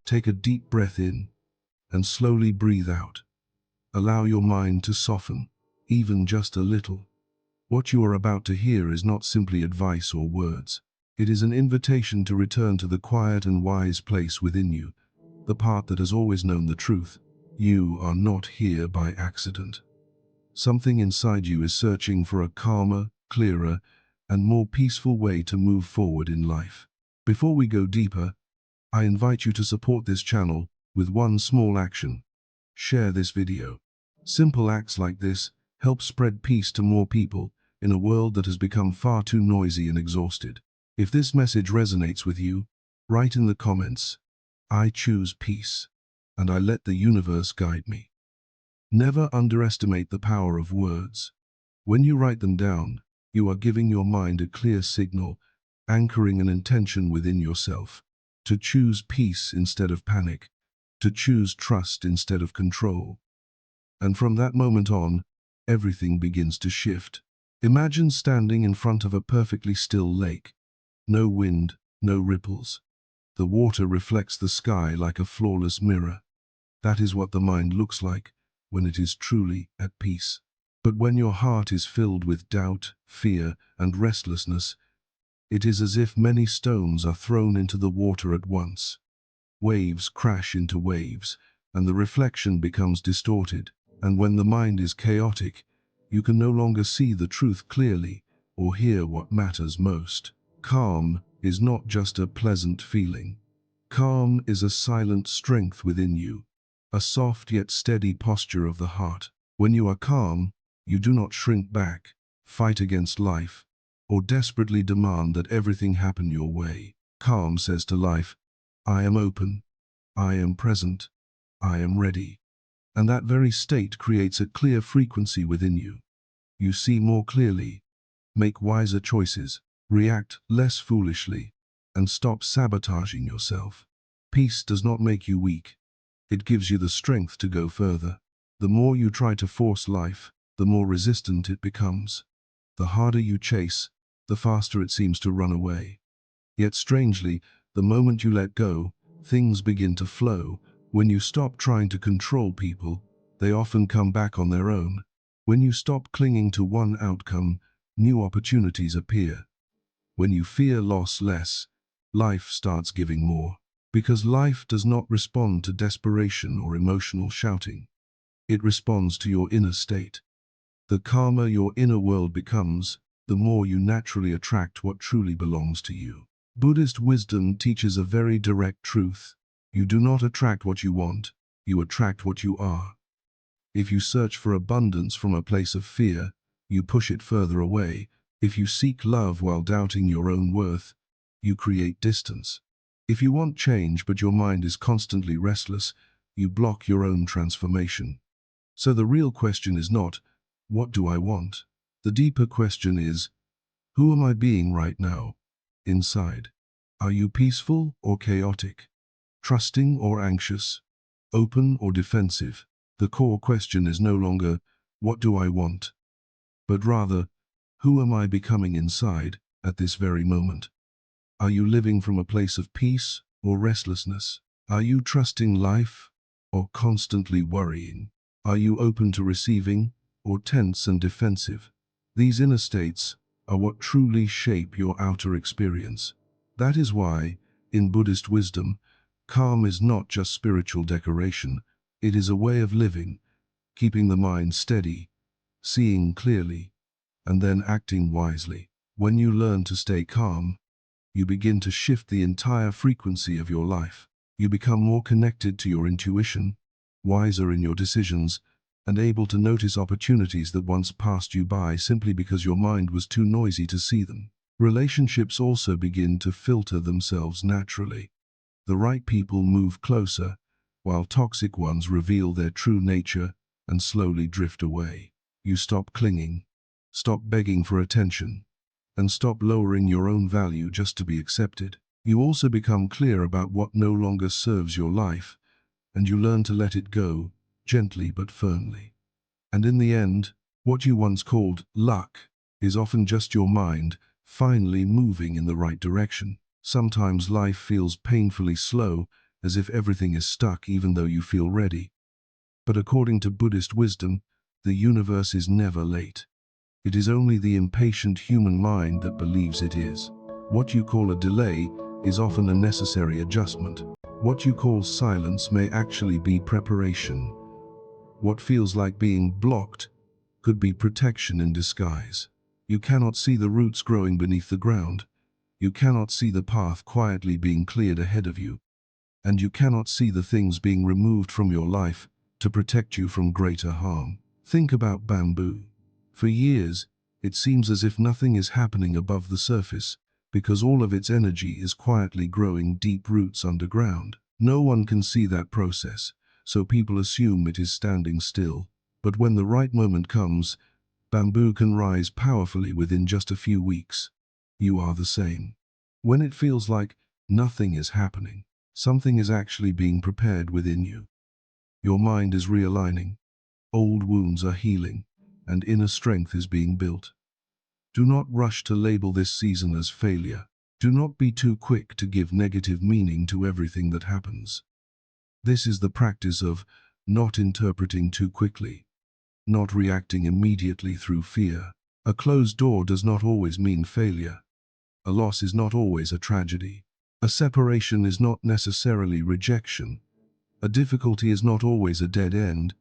Take a deep breath in and slowly breathe out. Allow your mind to soften, even just a little. What you are about to hear is not simply advice or words. It is an invitation to return to the quiet and wise place within you, the part that has always known the truth. You are not here by accident. Something inside you is searching for a calmer, clearer, and more peaceful way to move forward in life. Before we go deeper, I invite you to support this channel with one small action. Share this video. Simple acts like this help spread peace to more people in a world that has become far too noisy and exhausted. If this message resonates with you, write in the comments, "I choose peace, and I let the universe guide me." Never underestimate the power of words. When you write them down, you are giving your mind a clear signal, anchoring an intention within yourself. To choose peace instead of panic, to choose trust instead of control. And from that moment on, everything begins to shift. Imagine standing in front of a perfectly still lake. No wind, no ripples. The water reflects the sky like a flawless mirror. That is what the mind looks like when it is truly at peace. But when your heart is filled with doubt, fear, and restlessness, it is as if many stones are thrown into the water at once. Waves crash into waves, and the reflection becomes distorted. And when the mind is chaotic, you can no longer see the truth clearly or hear what matters most. Calm is not just a pleasant feeling. Calm is a silent strength within you, a soft yet steady posture of the heart. When you are calm, you do not shrink back, fight against life, or desperately demand that everything happen your way. Calm says to life, "I am open, I am present, I am ready." And that very state creates a clear frequency within you. You see more clearly, make wiser choices, react less foolishly, and stop sabotaging yourself. Peace does not make you weak. It gives you the strength to go further. The more you try to force life, the more resistant it becomes. The harder you chase, the faster it seems to run away. Yet strangely, the moment you let go, things begin to flow. When you stop trying to control people, they often come back on their own. When you stop clinging to one outcome, new opportunities appear. When you fear loss less, life starts giving more. Because life does not respond to desperation or emotional shouting. It responds to your inner state. The calmer your inner world becomes, the more you naturally attract what truly belongs to you. Buddhist wisdom teaches a very direct truth. You do not attract what you want, you attract what you are. If you search for abundance from a place of fear, you push it further away. If you seek love while doubting your own worth, you create distance. If you want change but your mind is constantly restless, you block your own transformation. So the real question is not, what do I want? The deeper question is, who am I being right now, inside? Are you peaceful or chaotic? Trusting or anxious? Open or defensive? The core question is no longer, what do I want? But rather, who am I becoming inside at this very moment? Are you living from a place of peace or restlessness? Are you trusting life or constantly worrying? Are you open to receiving or tense and defensive? These inner states are what truly shape your outer experience. That is why, in Buddhist wisdom, calm is not just spiritual decoration, it is a way of living, keeping the mind steady, seeing clearly, and then acting wisely. When you learn to stay calm, you begin to shift the entire frequency of your life. You become more connected to your intuition, wiser in your decisions, and able to notice opportunities that once passed you by simply because your mind was too noisy to see them. Relationships also begin to filter themselves naturally. The right people move closer, while toxic ones reveal their true nature and slowly drift away. You stop clinging, stop begging for attention, and stop lowering your own value just to be accepted. You also become clear about what no longer serves your life, and you learn to let it go, gently but firmly. And in the end, what you once called luck is often just your mind finally moving in the right direction. Sometimes life feels painfully slow, as if everything is stuck even though you feel ready. But according to Buddhist wisdom, the universe is never late. It is only the impatient human mind that believes it is. What you call a delay is often a necessary adjustment. What you call silence may actually be preparation. What feels like being blocked could be protection in disguise. You cannot see the roots growing beneath the ground. You cannot see the path quietly being cleared ahead of you. And you cannot see the things being removed from your life to protect you from greater harm. Think about bamboo. For years, it seems as if nothing is happening above the surface, because all of its energy is quietly growing deep roots underground. No one can see that process, so people assume it is standing still. But when the right moment comes, bamboo can rise powerfully within just a few weeks. You are the same. When it feels like nothing is happening, something is actually being prepared within you. Your mind is realigning, old wounds are healing, and inner strength is being built. Do not rush to label this season as failure. Do not be too quick to give negative meaning to everything that happens. This is the practice of not interpreting too quickly, not reacting immediately through fear. A closed door does not always mean failure. A loss is not always a tragedy. A separation is not necessarily rejection. A difficulty is not always a dead end,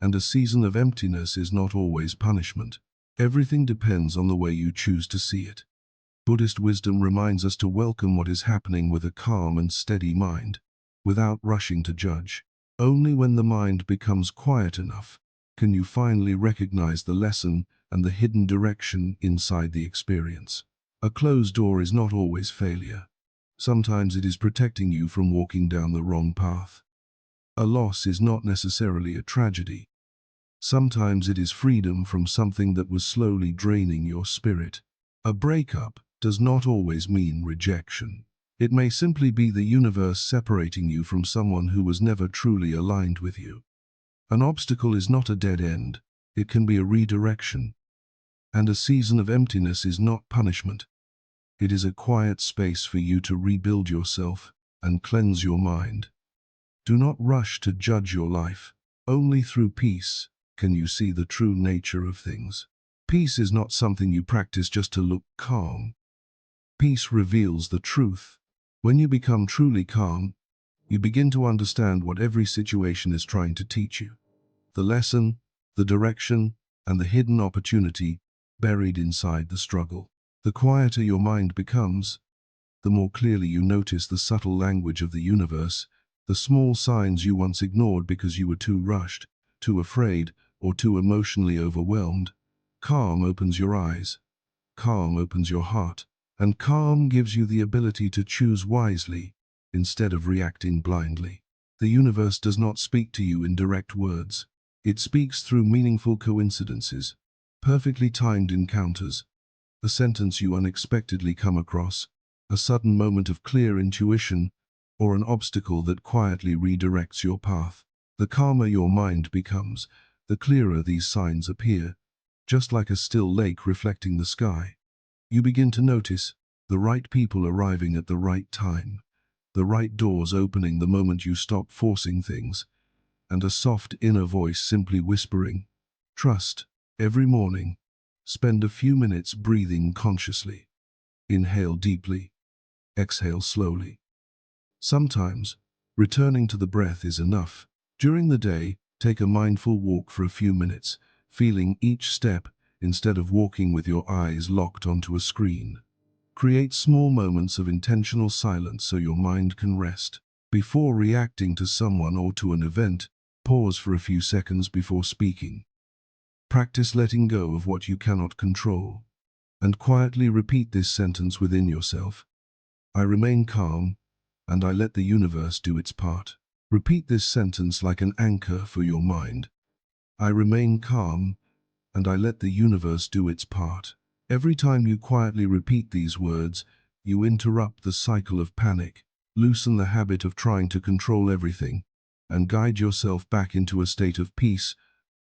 and a season of emptiness is not always punishment. Everything depends on the way you choose to see it. Buddhist wisdom reminds us to welcome what is happening with a calm and steady mind, without rushing to judge. Only when the mind becomes quiet enough can you finally recognize the lesson and the hidden direction inside the experience. A closed door is not always failure. Sometimes it is protecting you from walking down the wrong path. A loss is not necessarily a tragedy. Sometimes it is freedom from something that was slowly draining your spirit. A breakup does not always mean rejection. It may simply be the universe separating you from someone who was never truly aligned with you. An obstacle is not a dead end. It can be a redirection. And a season of emptiness is not punishment. It is a quiet space for you to rebuild yourself and cleanse your mind. Do not rush to judge your life. Only through peace can you see the true nature of things. Peace is not something you practice just to look calm. Peace reveals the truth. When you become truly calm, you begin to understand what every situation is trying to teach you. The lesson, the direction, and the hidden opportunity buried inside the struggle. The quieter your mind becomes, the more clearly you notice the subtle language of the universe, the small signs you once ignored because you were too rushed, too afraid, or too emotionally overwhelmed. Calm opens your eyes. Calm opens your heart. And calm gives you the ability to choose wisely instead of reacting blindly. The universe does not speak to you in direct words. It speaks through meaningful coincidences, perfectly timed encounters, a sentence you unexpectedly come across, a sudden moment of clear intuition, or an obstacle that quietly redirects your path. The calmer your mind becomes, the clearer these signs appear, just like a still lake reflecting the sky. You begin to notice the right people arriving at the right time, the right doors opening the moment you stop forcing things, and a soft inner voice simply whispering, "Trust." Every morning, spend a few minutes breathing consciously. Inhale deeply, exhale slowly. Sometimes, returning to the breath is enough. During the day, take a mindful walk for a few minutes, feeling each step instead of walking with your eyes locked onto a screen. Create small moments of intentional silence so your mind can rest. Before reacting to someone or to an event, pause for a few seconds before speaking. Practice letting go of what you cannot control, and quietly repeat this sentence within yourself. I remain calm, and I let the universe do its part. Repeat this sentence like an anchor for your mind. I remain calm, and I let the universe do its part. Every time you quietly repeat these words, you interrupt the cycle of panic, loosen the habit of trying to control everything, and guide yourself back into a state of peace,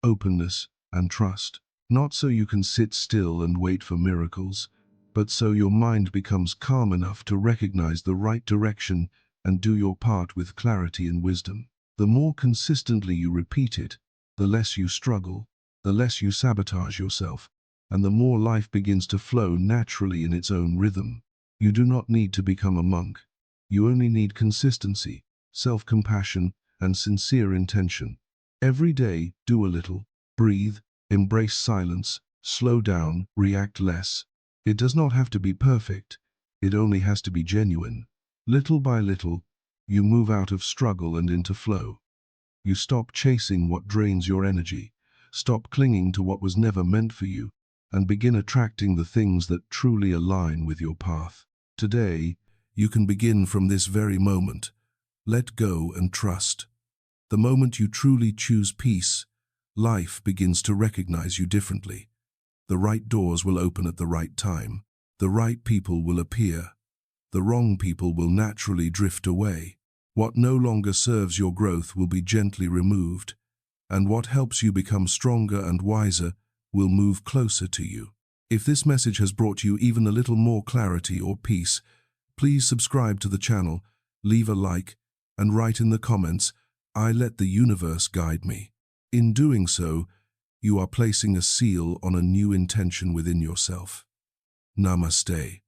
openness, and trust. Not so you can sit still and wait for miracles, but so your mind becomes calm enough to recognize the right direction and do your part with clarity and wisdom. The more consistently you repeat it, the less you struggle, the less you sabotage yourself, and the more life begins to flow naturally in its own rhythm. You do not need to become a monk. You only need consistency, self-compassion, and sincere intention. Every day, do a little, breathe, embrace silence, slow down, react less. It does not have to be perfect. It only has to be genuine. Little by little, you move out of struggle and into flow. You stop chasing what drains your energy, stop clinging to what was never meant for you, and begin attracting the things that truly align with your path. Today, you can begin from this very moment. Let go and trust. The moment you truly choose peace, life begins to recognize you differently. The right doors will open at the right time. The right people will appear. The wrong people will naturally drift away. What no longer serves your growth will be gently removed, and what helps you become stronger and wiser will move closer to you. If this message has brought you even a little more clarity or peace, please subscribe to the channel, leave a like, and write in the comments, "I let the universe guide me." In doing so, you are placing a seal on a new intention within yourself. Namaste.